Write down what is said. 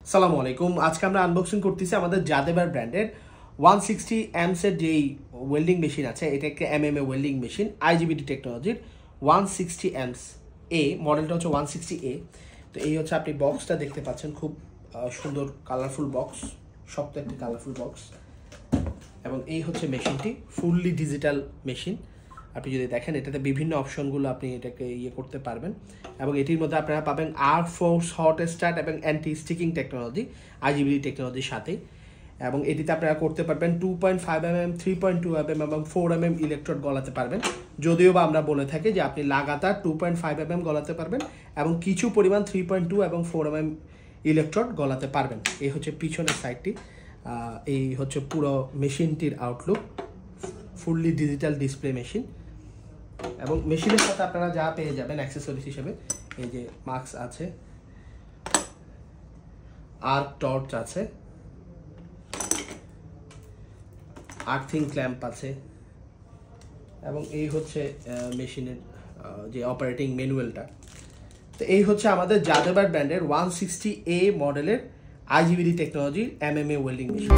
আসসালামু আলাইকুম। আজকে আমরা আনবক্সিং করতেছি আমাদের জাদেবার ব্র্যান্ডের 160 অ্যাম্পসের যেই ওয়েল্ডিং মেশিন আছে, এটা একটা এমএমএ ওয়েল্ডিং মেশিন আইজিবিটি টেকনোলজির 160 অ্যাম্পস এ, মডেলটা হচ্ছে 160 এ। তো এই হচ্ছে আপনি বক্সটা দেখতে পাচ্ছেন, খুব সুন্দর কালারফুল বক্স, শক্ত একটি কালারফুল বক্স। এবং এই হচ্ছে মেশিনটি, ফুললি ডিজিটাল মেশিন। আপনি যদি দেখেন এটাতে বিভিন্ন অপশনগুলো আপনি এটাকে করতে পারবেন। এবং এটির মধ্যে আপনারা পাবেন R-Force হট স্টার্ট এবং অ্যান্টি স্টিকিং টেকনোলজি আইজিবিটি টেকনোলজির সাথে। এবং এটিতে আপনারা করতে পারবেন 2.5 mm, 3.2 mm এবং 4 mm ইলেকট্রোড গলাতে পারবেন। যদিও বা আমরা বলে থাকি যে আপনি লাগাতার 2.5 mm গলাতে পারবেন এবং কিছু পরিমাণ 3.2 এবং 4 mm ইলেকট্রোড গলাতে পারবেন। এই হচ্ছে পিছনের সাইডটি, এই হচ্ছে পুরো মেশিনটির outlook, fully digital display machine. এবং মেশিনের সাথে আপনারা যা পেয়ে যাবেন অ্যাক্সেসরিজ হিসেবে, এই যে মাস্ক আছে, আর্ক টর্চ আছে, আর্থিং ক্ল্যাম্প আছে, এবং এই হচ্ছে মেশিনের যে অপারেটিং ম্যানুয়ালটা। তো এই হচ্ছে আমাদের জাদেবার ব্র্যান্ডের 160 এ মডেলের আইজিবিটি টেকনোলজির এমএমএ ওয়েল্ডিং মেশিন।